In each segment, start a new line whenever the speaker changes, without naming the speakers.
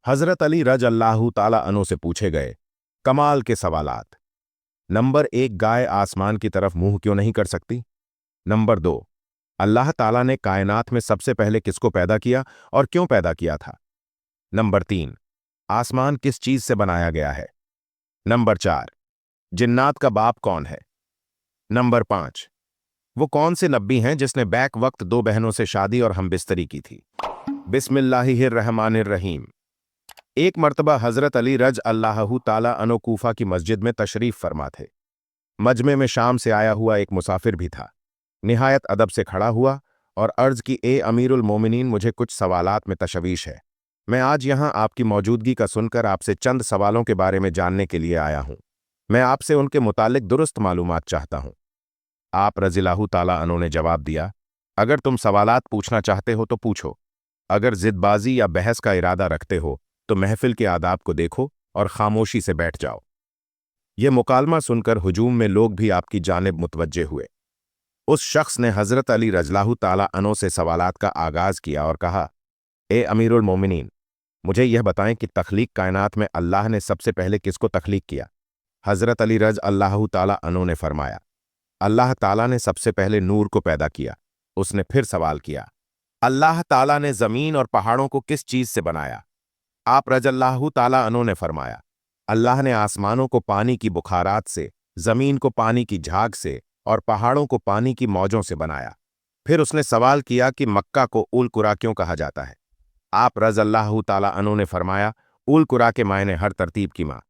हजरत अली रज अल्लाहु ताला अन्हु से पूछे गए कमाल के सवालात। नंबर 1, गाय आसमान की तरफ मुंह क्यों नहीं कर सकती? नंबर 2, अल्लाह ताला ने कायनात में सबसे पहले किसको पैदा किया और क्यों पैदा किया था? नंबर 3, आसमान किस चीज से बनाया गया है? नंबर 4, जिन्नात का बाप कौन है? नंबर 5, वो कौन से नब्बी हैं जिसने बैक वक्त 2 बहनों से शादी और हमबिस्तरी की थी? बिस्मिल्लाहिर्रहमानिर्रहीम। एक मर्तबा हजरत अली रज अल्लाहु ताला अन्हु कूफा की मस्जिद में तशरीफ फरमा थे। मजमे में शाम से आया हुआ एक मुसाफिर भी था। निहायत अदब से खड़ा हुआ और अर्ज की, ए अमीरुल मोमिनीन, मुझे कुछ सवालात में तशवीश है। मैं आज यहाँ आपकी मौजूदगी का सुनकर आपसे चंद सवालों के बारे में जानने के लिए आया हूँ। मैं आपसे उनके मुतालिक दुरुस्त मालूमात चाहता हूँ। आप रज़ियल्लाहु ताला अन्हु ने जवाब दिया, अगर तुम सवालात पूछना चाहते हो तो पूछो। अगर जिदबाजी या बहस का इरादा रखते हो तो महफिल के आदाब को देखो और खामोशी से बैठ जाओ। ये मुकालमा सुनकर हुजूम में लोग भी आपकी जानिब मुतवज्जे हुए। उस शख्स ने हजरत अली रज़ियल्लाहु ताला अन्हु से सवालात का आगाज किया और कहा, ए अमीरुल मोमिनीन, मुझे यह बताएं कि तख्लीक कायनात में अल्लाह ने सबसे पहले किसको तख्लीक किया? हजरत अली रज़ अल्लाहु ताला अन्हु ने फरमाया, अल्लाह ताला ने सबसे पहले नूर को पैदा किया। उसने फिर सवाल किया, अल्लाह ताला ने जमीन और पहाड़ों को किस चीज से बनाया? आप रज़ियल्लाहु ताला अन्हु ने फरमाया, अल्लाह ने आसमानों को पानी की बुखारात से, जमीन को पानी की झाग से और पहाड़ों को पानी की मौजों से बनाया। फिर उसने सवाल किया कि मक्का को उल कुरा क्यों कहा जाता है? आप रज़ियल्लाहु ताला अन्हु ने फरमाया, उल कुरा के मायने हर तरतीब की माँ,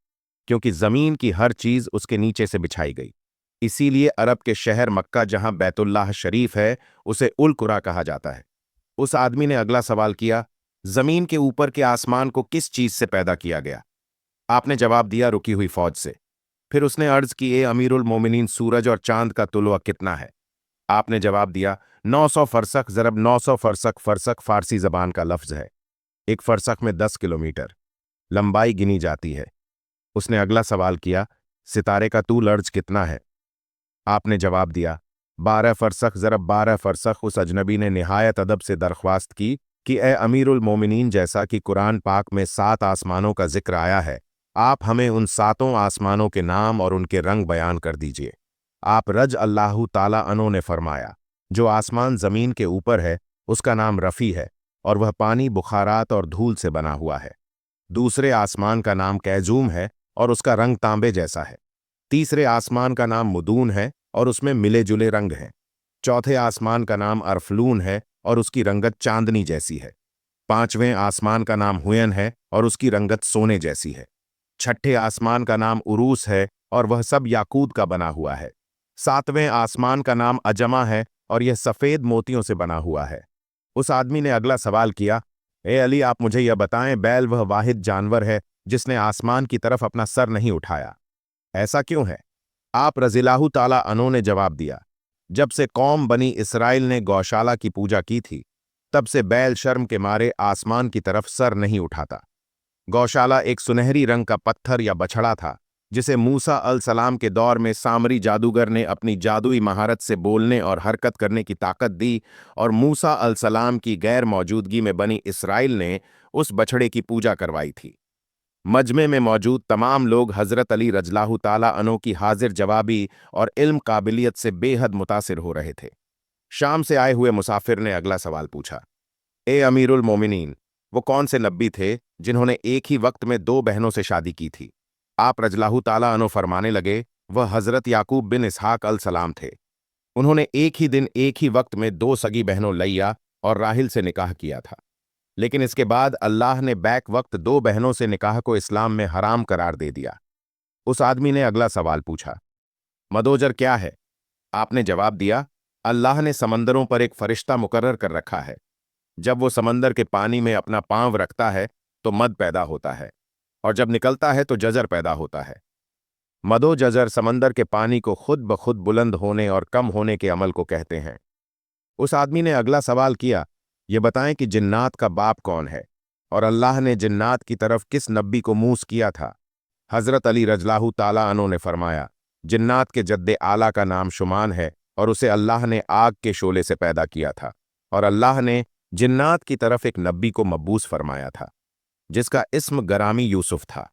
क्योंकि जमीन की हर चीज उसके नीचे से बिछाई गई। इसीलिए अरब के शहर मक्का जहां बैतुल्लाह शरीफ है उसे उल कुरा कहा जाता है। उस आदमी ने अगला सवाल किया, जमीन के ऊपर के आसमान को किस चीज से पैदा किया गया? आपने जवाब दिया, रुकी हुई फौज से। फिर उसने अर्ज की, ए अमीरुल मोमिनीन, सूरज और चांद का तुलवा कितना है? आपने जवाब दिया, 900 फरसख ज़रब 900 फरसख। फरसख फारसी जबान का लफ्ज है। एक फरसख में 10 किलोमीटर लंबाई गिनी जाती है। उसने अगला सवाल किया, सितारे का तूल अर्ज कितना है? आपने जवाब दिया, 12 फरसख ज़रब 12 फरसख। उस अजनबी ने निहायत अदब से दरख्वास्त की कि ए अमीरुल मोमिनीन, जैसा कि कुरान पाक में 7 आसमानों का जिक्र आया है, आप हमें उन 7 आसमानों के नाम और उनके रंग बयान कर दीजिए। आप रज अल्लाहु ताला अन्हु ने फरमाया, जो आसमान जमीन के ऊपर है उसका नाम रफ़ी है और वह पानी, बुखारात और धूल से बना हुआ है। दूसरे आसमान का नाम कैजूम है और उसका रंग तांबे जैसा है। तीसरे आसमान का नाम मुदून है और उसमें मिले जुले रंग हैं। चौथे आसमान का नाम अरफलून है और उसकी रंगत चांदनी जैसी है। पांचवें आसमान का नाम हुयन है और उसकी रंगत सोने जैसी है। छठे आसमान का नाम उरूस है और वह सब याकूत का बना हुआ है। सातवें आसमान का नाम अजमा है और यह सफेद मोतियों से बना हुआ है। उस आदमी ने अगला सवाल किया, ए अली, आप मुझे यह बताएं, बैल वह वाहिद जानवर है जिसने आसमान की तरफ अपना सर नहीं उठाया, ऐसा क्यों है? आप रज़ियल्लाहु ताला अन्हु ने जवाब दिया, जब से कौम बनी इसराइल ने गौशाला की पूजा की थी, तब से बैल शर्म के मारे आसमान की तरफ सर नहीं उठाता। गौशाला एक सुनहरी रंग का पत्थर या बछड़ा था जिसे मूसा अलसलाम के दौर में सामरी जादूगर ने अपनी जादुई महारत से बोलने और हरकत करने की ताकत दी, और मूसा अलसलाम की गैर मौजूदगी में बनी इसराइल ने उस बछड़े की पूजा करवाई थी। मजमे में मौजूद तमाम लोग हजरत अली रज़ियल्लाहु ताला अन्हु की हाजिर जवाबी और इल्म काबिलियत से बेहद मुतासिर हो रहे थे। शाम से आए हुए मुसाफिर ने अगला सवाल पूछा, ए अमीरुल मोमिनीन, वो कौन से नब्बी थे जिन्होंने एक ही वक्त में 2 बहनों से शादी की थी? आप रज़ियल्लाहु ताला अन्हु फरमाने लगे, वह हजरत याकूब बिन इसहाक अल सलाम थे। उन्होंने एक ही दिन एक ही वक्त में 2 सगी बहनों लैया और राहिल से निकाह किया था। लेकिन इसके बाद अल्लाह ने बैक वक्त 2 बहनों से निकाह को इस्लाम में हराम करार दे दिया। उस आदमी ने अगला सवाल पूछा, मदोजर क्या है? आपने जवाब दिया, अल्लाह ने समंदरों पर एक फरिश्ता मुकर्रर कर रखा है। जब वो समंदर के पानी में अपना पांव रखता है तो मद पैदा होता है, और जब निकलता है तो जजर पैदा होता है। मदो जजर समंदर के पानी को खुद ब खुद बुलंद होने और कम होने के अमल को कहते हैं। उस आदमी ने अगला सवाल किया, ये बताएं कि जिन्नात का बाप कौन है और अल्लाह ने जिन्नात की तरफ किस नब्बी को मूस किया था? हजरत अली रज़ियल्लाहु ताला अन्हु ने फरमाया, जिन्नात के जद्दे आला का नाम शुमान है और उसे अल्लाह ने आग के शोले से पैदा किया था, और अल्लाह ने जिन्नात की तरफ एक नब्बी को मबूस फरमाया था। जिसका इस्म गरामी यूसुफ था,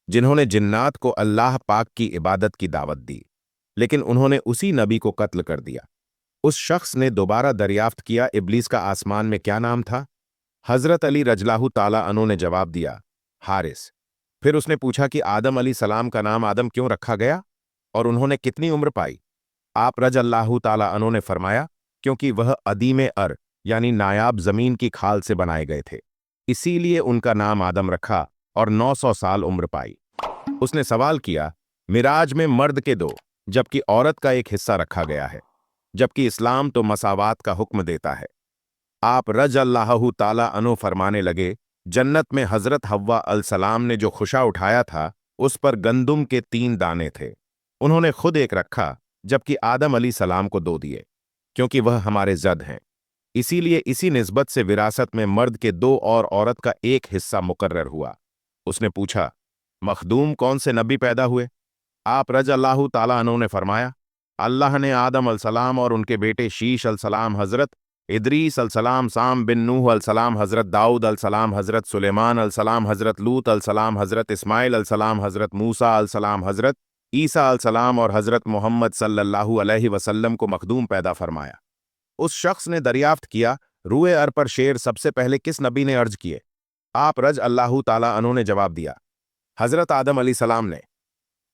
जिन्होंने जिन्नात को अल्लाह पाक की इबादत की दावत दी, लेकिन उन्होंने उसी नबी को कत्ल कर दिया। उस शख्स ने दोबारा दरियाफ्त किया, इब्लीस का आसमान में क्या नाम था? हजरत अली रजलाहु ताला अन्हु ने जवाब दिया, हारिस। फिर उसने पूछा कि आदम अली सलाम का नाम आदम क्यों रखा गया और उन्होंने कितनी उम्र पाई? आप रज अल्लाहु ताला अन्हु ने फरमाया, क्योंकि वह अदीम अर यानी नायाब जमीन की खाल से बनाए गए थे, इसीलिए उनका नाम आदम रखा और 900 साल उम्र पाई। उसने सवाल किया, मिराज में मर्द के दो जबकि औरत का एक हिस्सा रखा गया है, जबकि इस्लाम तो मसावात का हुक्म देता है। आप रज अल्लाहु ताला अन्हु फरमाने लगे, जन्नत में हजरत हव्वा अलसलाम ने जो खुशा उठाया था उस पर गंदुम के 3 दाने थे। उन्होंने खुद एक रखा जबकि आदम अली सलाम को 2 दिए, क्योंकि वह हमारे जद हैं। इसीलिए इसी निस्बत से विरासत में मर्द के 2 और औरत का 1 हिस्सा मुकर्रर हुआ। उसने पूछा, मखदूम कौन से नबी पैदा हुए? आप रज अल्लाहु ताला अन्हु ने फरमाया, अल्लाह ने आदम अलसलाम और उनके बेटे शीश अलसलाम, हजरत इदरीस अलसलाम, साम बिन नूह अलसलाम, हजरत दाऊद अलसलाम, हजरत सुलेमान अलसलाम, हजरत लूत अलसलाम, हजरत इस्माइल अलसलाम, हजरत मूसा अलसलाम, हजरत ईसा अलसलाम और हजरत मोहम्मद सल्लल्लाहु अलैहि वसल्लम को मखदूम पैदा फरमाया। उस शख्स ने दरियाफ्त किया, रूए अर पर शेर सबसे पहले किस नबी ने अर्ज किए? आप रज अल्लाहु ताला अन्हु ने जवाब दिया, हजरत आदम अली सलाम ने।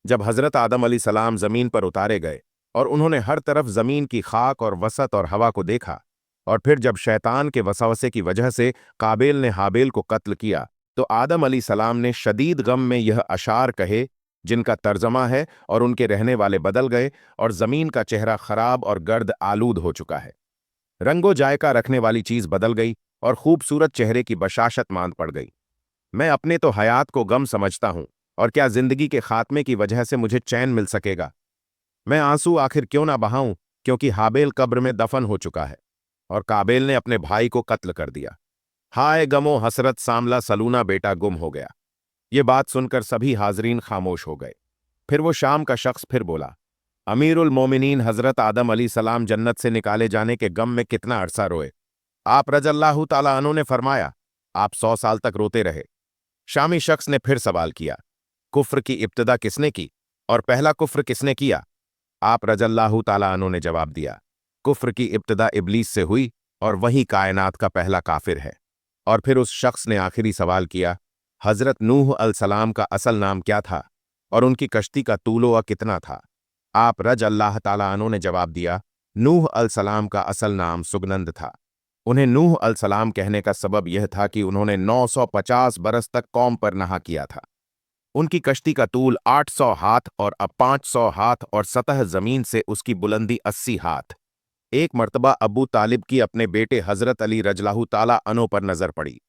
जब हजरत आदम अली सलाम जमीन पर उतारे गए और उन्होंने हर तरफ जमीन की खाक और वसत और हवा को देखा, और फिर जब शैतान के वसवसे की वजह से काबिल ने हाबिल को कत्ल किया, तो आदम अली सलाम ने शदीद गम में यह अशार कहे, जिनका तर्जमा है, और उनके रहने वाले बदल गए और जमीन का चेहरा खराब और गर्द आलूद हो चुका है। रंगो जायका रखने वाली चीज बदल गई और खूबसूरत चेहरे की बशाशत मांद पड़ गई। मैं अपने तो हयात को गम समझता हूं, और क्या जिंदगी के खात्मे की वजह से मुझे चैन मिल सकेगा? मैं आंसू आखिर क्यों ना बहाऊं, क्योंकि हाबिल कब्र में दफन हो चुका है और काबिल ने अपने भाई को कत्ल कर दिया। हाय गमो हसरत, सामला सलूना बेटा गुम हो गया। ये बात सुनकर सभी हाजरीन खामोश हो गए। फिर वो शाम का शख्स फिर बोला, अमीरुल मोमिनीन हजरत आदम अली सलाम जन्नत से निकाले जाने के गम में कितना अरसा रोए? आप रजल्लाहु ताला अन्हु ने फरमाया, आप 100 साल तक रोते रहे। शामी शख्स ने फिर सवाल किया, कुफ्र की इब्तिदा किसने की और पहला कुफ्र किसने किया? आप रजल्लाहु ताला अन्हु ने जवाब दिया, कुफ्र की इब्तिदा इब्लीस से हुई और वही कायनात का पहला काफिर है। और फिर उस शख्स ने आखिरी सवाल किया, हजरत नूह अलसलाम का असल नाम क्या था और उनकी कश्ती का तूलोआ कितना था? आप रज अल्लाह ताला अन्हु ने जवाब दिया, नूह अलसलाम का असल नाम सुगनंद था। उन्हें नूह अलसलाम कहने का सबब यह था कि उन्होंने 950 बरस तक कौम पर नहा किया था। उनकी कश्ती का तूल 800 हाथ और अब 500 हाथ और सतह जमीन से उसकी बुलंदी 80 हाथ। एक मर्तबा अबू तालिब की अपने बेटे हजरत अली रजलाहु ताला अन्हु पर नजर पड़ी।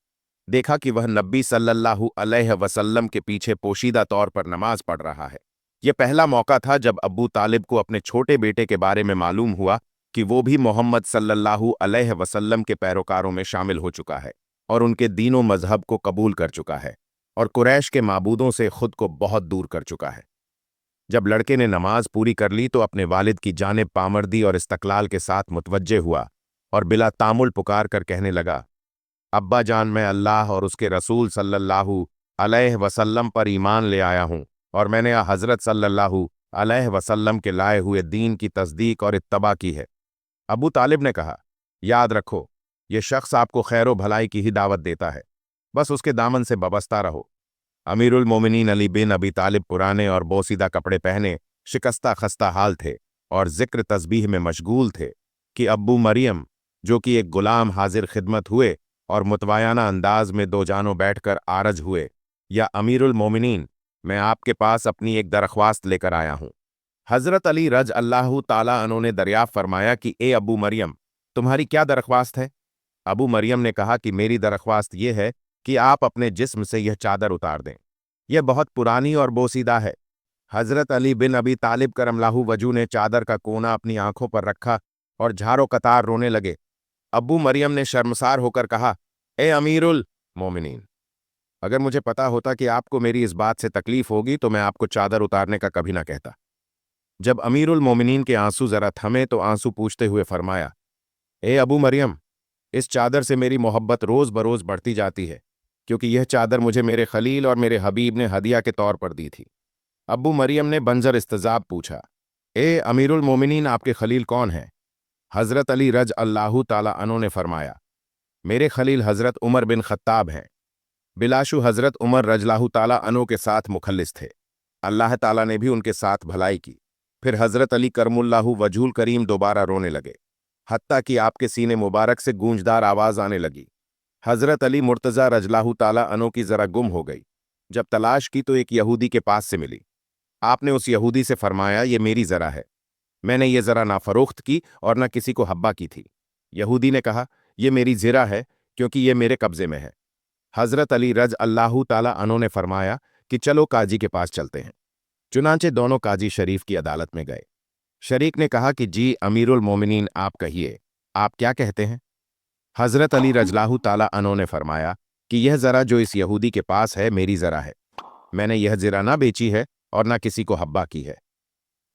देखा कि वह नबी सल्लल्लाहु अलैहि वसल्लम के पीछे पोशीदा तौर पर नमाज पढ़ रहा है। यह पहला मौका था जब अबू तालिब को अपने छोटे बेटे के बारे में मालूम हुआ कि वो भी मोहम्मद सल्लल्लाहु अलैहि वसल्लम के पैरोकारों में शामिल हो चुका है और उनके दीनों मजहब को कबूल कर चुका है और कुरैश के माबूदों से खुद को बहुत दूर कर चुका है। जब लड़के ने नमाज पूरी कर ली तो अपने वालिद की जानिब पामर्दी और इस्तकलाल के साथ मुतवज्जे हुआ और बिला तामुल पुकार कर कहने लगा, अब्बा जान, मैं अल्लाह और उसके रसूल सल्लल्लाहु अलैहि वसल्लम पर ईमान ले आया हूं और मैंने हजरत सल्लल्लाहु अलैहि वसल्लम के लाए हुए दीन की तस्दीक और इत्तबा की है। अबू तालिब ने कहा, याद रखो, यह शख्स आपको खैर भलाई की ही दावत देता है, बस उसके दामन से बबस्ता रहो। अमीरुल मोमिनीन अली बिन अबी तालिब पुराने और बोसीदा कपड़े पहने शिकस्ता खस्ता हाल थे और जिक्र तस्बीह में मशगूल थे कि अब्बू मरियम, जो कि एक गुलाम, हाजिर खिदमत हुए और मुतवायाना अंदाज में दो जानों बैठकर आरज हुए, या अमीरुल मोमिनीन, मैं आपके पास अपनी एक दरख्वास्त लेकर आया हूं। हजरत अली रज अल्लाहु ताला अन्हु ने दरियाफ्त फरमाया कि ए अबू मरियम, तुम्हारी क्या दरख्वास्त है? अबू मरियम ने कहा कि मेरी दरख्वास्त यह है कि आप अपने जिस्म से यह चादर उतार दें, यह बहुत पुरानी और बोसीदा है। हजरत अली बिन अबी तालिब करमलाहु वजू ने चादर का कोना अपनी आंखों पर रखा और झारो कतार रोने लगे। अब्बू मरियम ने शर्मसार होकर कहा, ए अमीरुल मोमिनीन, अगर मुझे पता होता कि आपको मेरी इस बात से तकलीफ होगी तो मैं आपको चादर उतारने का कभी ना कहता। जब अमीरुल मोमिनीन के आंसू जरा थमे तो आंसू पूछते हुए फरमाया, ए अबू मरियम, इस चादर से मेरी मोहब्बत रोज बरोज बढ़ती जाती है। क्योंकि यह चादर मुझे मेरे खलील और मेरे हबीब ने हदिया के तौर पर दी थी। अब्बू मरियम ने बंजर इस्तजाब पूछा, ए अमीरुल मोमिनीन, आपके खलील कौन हैं? हज़रत अली रज अल्लाहु ताला अन्हु ने फरमाया, मेरे खलील हज़रत उमर बिन खत्ताब हैं। बिलाशु हज़रत उमर रजलाहु ताला अन्हु के साथ मुखल्लिस थे। अल्लाह ताला ने भी उनके साथ भलाई की। फिर हज़रत अली करमुल्लाहु वजहुल करीम दोबारा रोने लगे, हत्ता कि आपके सीने मुबारक से गूंजदार आवाज़ आने लगी। हज़रत अली मुर्तज़ा रजलाहु ताला अन्हु की ज़रा गुम हो गई। जब तलाश की तो एक यहूदी के पास से मिली। आपने उस यहूदी से फरमाया, ये मेरी ज़रा है। मैंने ये ज़रा ना फरोख्त की और ना किसी को हब्बा की थी। यहूदी ने कहा, ये मेरी ज़रा है क्योंकि ये मेरे कब्ज़े में है। हज़रत अली रज अल्लाहु ताला अन्हु ने फरमाया कि चलो काजी के पास चलते हैं। चुनांचे दोनों काजी शरीफ की अदालत में गए। शरीक ने कहा कि जी अमीरुल मोमिनीन, आप कहिए, आप क्या कहते हैं? हज़रत अली रजलाहु ताला अन्हु ने फरमाया कि यह ज़रा जो इस यहूदी के पास है मेरी ज़रा है। मैंने यह ज़रा ना बेची है और ना किसी को हब्बा की है।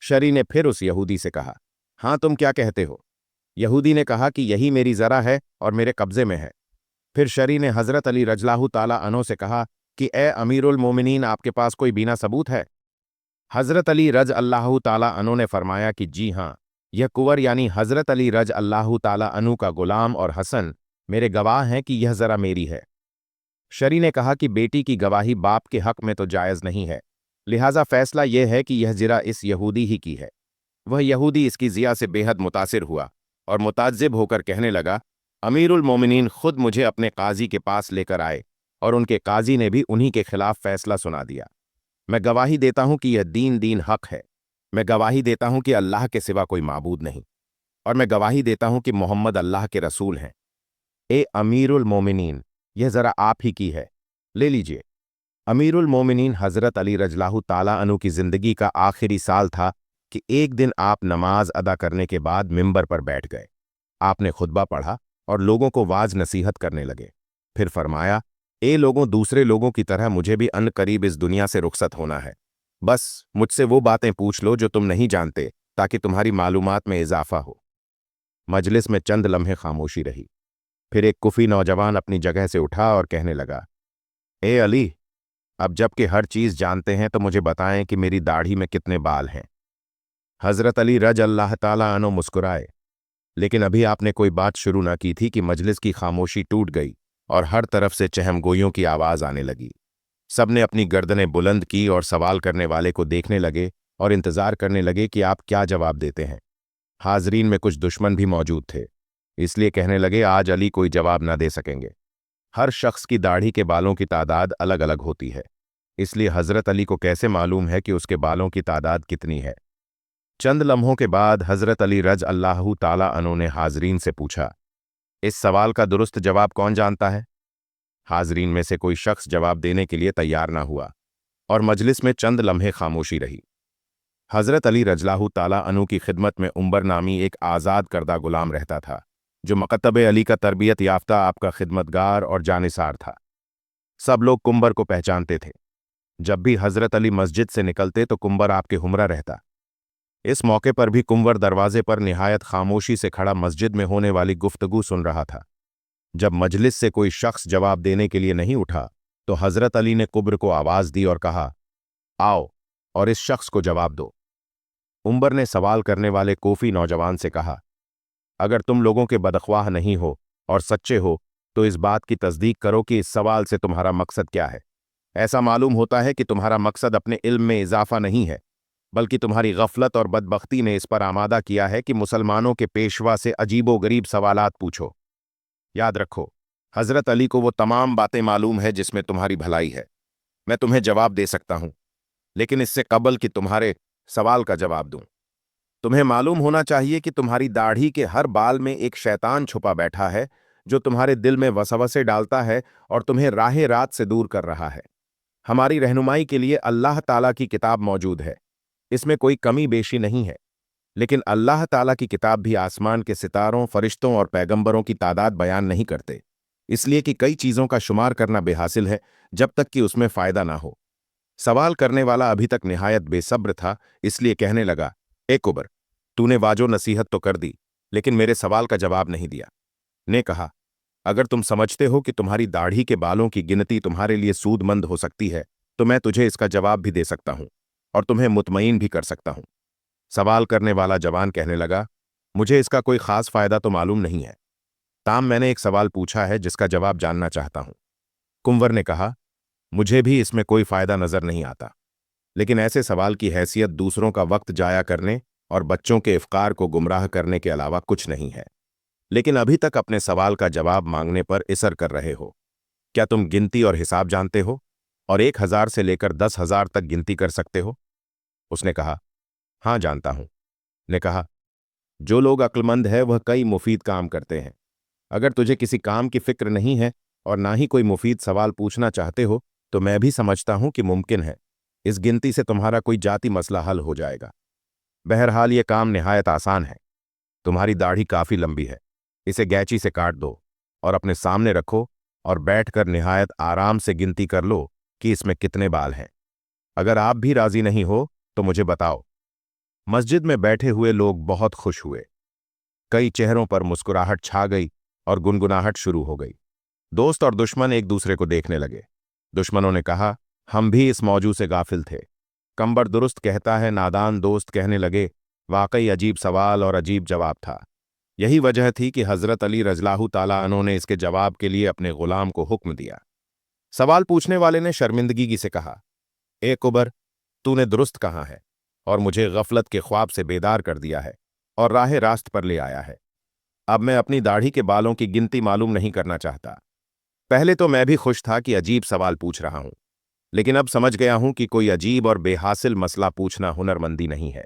शरी ने फिर उस यहूदी से कहा, हाँ तुम क्या कहते हो? यहूदी ने कहा कि यही मेरी ज़रा है और मेरे कब्ज़े में है। फिर शरी ने हज़रत अली रजलाहु ताला अन्हु से कहा कि ए अमीरुल मोमिनीन, आपके पास कोई बीना सबूत है? हज़रत अली रज अल्लाहु ताला अन्हु ने फरमाया कि जी हाँ, यह कुंवर यानी हज़रत अली रज अल्लाहु ताला अन्हु का गुलाम और हसन मेरे गवाह हैं कि यह ज़रा मेरी है। शरी ने कहा कि बेटी की गवाही बाप के हक में तो जायज़ नहीं है, लिहाजा फैसला यह है कि यह ज़रा इस यहूदी ही की है। वह यहूदी इसकी ज़िया से बेहद मुतासिर हुआ और मुताज्जिब होकर कहने लगा, अमीरुल मोमिनीन खुद मुझे अपने काजी के पास लेकर आए और उनके काजी ने भी उन्हीं के खिलाफ फैसला सुना दिया। मैं गवाही देता हूं कि यह दीन दीन हक है। मैं गवाही देता हूं कि अल्लाह के सिवा कोई माबूद नहीं, और मैं गवाही देता हूं कि मोहम्मद अल्लाह के रसूल हैं। ए अमीरुल मोमिनीन, यह ज़रा आप ही की है, ले लीजिए। अमीरुल मोमिनीन हज़रत अली रजलाहु ताला अन्हु की ज़िंदगी का आखिरी साल था कि एक दिन आप नमाज अदा करने के बाद मिंबर पर बैठ गए। आपने खुतबा पढ़ा और लोगों को वाज नसीहत करने लगे। फिर फरमाया, ए लोगों, दूसरे लोगों की तरह मुझे भी अन करीब इस दुनिया से रुखसत होना है। बस मुझसे वो बातें पूछ लो जो तुम नहीं जानते, ताकि तुम्हारी मालूमात में इजाफा हो। मजलिस में चंद लम्हे खामोशी रही। फिर एक कुफी नौजवान अपनी जगह से उठा और कहने लगा, ए अली, अब जबकि हर चीज जानते हैं तो मुझे बताएं कि मेरी दाढ़ी में कितने बाल हैं। हज़रत अली रज अल्लाह ताला अन्हु मुस्कुराए, लेकिन अभी आपने कोई बात शुरू न की थी कि मजलिस की खामोशी टूट गई और हर तरफ से चहमगोइयों की आवाज आने लगी। सबने अपनी गर्दनें बुलंद की और सवाल करने वाले को देखने लगे और इंतजार करने लगे कि आप क्या जवाब देते हैं। हाजरीन में कुछ दुश्मन भी मौजूद थे, इसलिए कहने लगे, आज अली कोई जवाब न दे सकेंगे। हर शख्स की दाढ़ी के बालों की तादाद अलग अलग होती है, इसलिए हज़रत अली को कैसे मालूम है कि उसके बालों की तादाद कितनी है। चंद लम्हों के बाद हज़रत अली रज अल्लाहु ताला अन्हु ने हाजरीन से पूछा, इस सवाल का दुरुस्त जवाब कौन जानता है? हाजरीन में से कोई शख्स जवाब देने के लिए तैयार ना हुआ और मजलिस में चंद लम्हे खामोशी रही। हज़रत अली रजलाहु ताला अन्हु की खिदमत में उम्बर नामी एक आज़ाद करदा गुलाम रहता था, जो मकतब अली का तरबियत याफ्ता आपका खिदमतगार और जानिसार था। सब लोग कुंबर को पहचानते थे। जब भी हज़रत अली मस्जिद से निकलते तो कुंबर आपके हमरा रहता। इस मौके पर भी कुंवर दरवाजे पर निहायत खामोशी से खड़ा मस्जिद में होने वाली गुफ्तगू सुन रहा था। जब मजलिस से कोई शख्स जवाब देने के लिए नहीं उठा तो हज़रत अली ने कुब्र को आवाज़ दी और कहा, आओ और इस शख्स को जवाब दो। उम्बर ने सवाल करने वाले कोफी नौजवान से कहा, अगर तुम लोगों के बदख्वाह नहीं हो और सच्चे हो तो इस बात की तस्दीक करो कि इस सवाल से तुम्हारा मकसद क्या है। ऐसा मालूम होता है कि तुम्हारा मकसद अपने इल्म में इजाफा नहीं है, बल्कि तुम्हारी गफलत और बदबख्ती ने इस पर आमादा किया है कि मुसलमानों के पेशवा से अजीबो-गरीब सवालात पूछो। याद रखो, हज़रत अली को वो तमाम बातें मालूम है जिसमें तुम्हारी भलाई है। मैं तुम्हें जवाब दे सकता हूं, लेकिन इससे कबल कि तुम्हारे सवाल का जवाब दूं, तुम्हें मालूम होना चाहिए कि तुम्हारी दाढ़ी के हर बाल में एक शैतान छुपा बैठा है, जो तुम्हारे दिल में वसवसे डालता है और तुम्हें राह रात से दूर कर रहा है। हमारी रहनुमाई के लिए अल्लाह ताला की किताब मौजूद है, इसमें कोई कमी बेशी नहीं है, लेकिन अल्लाह ताला की किताब भी आसमान के सितारों, फरिश्तों और पैगंबरों की तादाद बयान नहीं करते, इसलिए कि कई चीज़ों का शुमार करना बेहासिल है जब तक कि उसमें फ़ायदा ना हो। सवाल करने वाला अभी तक निहायत बेसब्र था, इसलिए कहने लगा, ए कुबर, तूने वाजो नसीहत तो कर दी, लेकिन मेरे सवाल का जवाब नहीं दिया। ने कहा, अगर तुम समझते हो कि तुम्हारी दाढ़ी के बालों की गिनती तुम्हारे लिए सूदमंद हो सकती है तो मैं तुझे इसका जवाब भी दे सकता हूं और तुम्हें मुतमईन भी कर सकता हूं। सवाल करने वाला जवान कहने लगा, मुझे इसका कोई खास फायदा तो मालूम नहीं है, ताम मैंने एक सवाल पूछा है जिसका जवाब जानना चाहता हूं। कुंवर ने कहा, मुझे भी इसमें कोई फायदा नजर नहीं आता, लेकिन ऐसे सवाल की हैसियत दूसरों का वक्त जाया करने और बच्चों के इफ्कार को गुमराह करने के अलावा कुछ नहीं है। लेकिन अभी तक अपने सवाल का जवाब मांगने पर इसर कर रहे हो। क्या तुम गिनती और हिसाब जानते हो और 1000 से लेकर 10,000 तक गिनती कर सकते हो? उसने कहा, हाँ जानता हूं। ने कहा, जो लोग अक्लमंद है वह कई मुफीद काम करते हैं। अगर तुझे किसी काम की फिक्र नहीं है और ना ही कोई मुफीद सवाल पूछना चाहते हो तो मैं भी समझता हूं कि मुमकिन है इस गिनती से तुम्हारा कोई जाती मसला हल हो जाएगा। बहरहाल ये काम निहायत आसान है। तुम्हारी दाढ़ी काफी लंबी है, इसे गैंची से काट दो और अपने सामने रखो और बैठकर निहायत आराम से गिनती कर लो कि इसमें कितने बाल हैं। अगर आप भी राजी नहीं हो तो मुझे बताओ। मस्जिद में बैठे हुए लोग बहुत खुश हुए। कई चेहरों पर मुस्कुराहट छा गई और गुनगुनाहट शुरू हो गई। दोस्त और दुश्मन एक दूसरे को देखने लगे। दुश्मनों ने कहा, हम भी इस मौजू से गाफिल थे। कंबर दुरुस्त कहता है, नादान दोस्त कहने लगे, वाकई अजीब सवाल और अजीब जवाब था। यही वजह थी कि हजरत अली रज़ियल्लाहु ताला अन्हु ने इसके जवाब के लिए अपने गुलाम को हुक्म दिया। सवाल पूछने वाले ने शर्मिंदगी से कहा, ए कुबर, तूने दुरुस्त कहा है और मुझे गफलत के ख्वाब से बेदार कर दिया है और राह रास्त पर ले आया है। अब मैं अपनी दाढ़ी के बालों की गिनती मालूम नहीं करना चाहता। पहले तो मैं भी खुश था कि अजीब सवाल पूछ रहा हूं, लेकिन अब समझ गया हूं कि कोई अजीब और बेहासिल मसला पूछना हुनरमंदी नहीं है।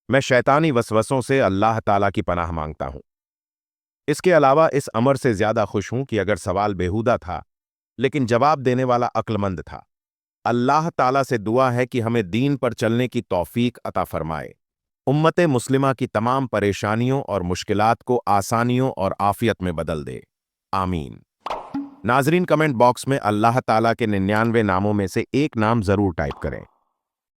मैं शैतानी वसवसों से अल्लाह ताला की पनाह मांगता हूं। इसके अलावा इस अमर से ज्यादा खुश हूं कि अगर सवाल बेहुदा था लेकिन जवाब देने वाला अक्लमंद था। अल्लाह ताला से दुआ है कि हमें दीन पर चलने की तौफीक अता फरमाए, उम्मत मुस्लिमा की तमाम परेशानियों और मुश्किलात को आसानियों और आफियत में बदल दे। आमीन। नाजरीन, कमेंट बॉक्स में अल्लाह ताला के 99 नामों में से एक नाम जरूर टाइप करें।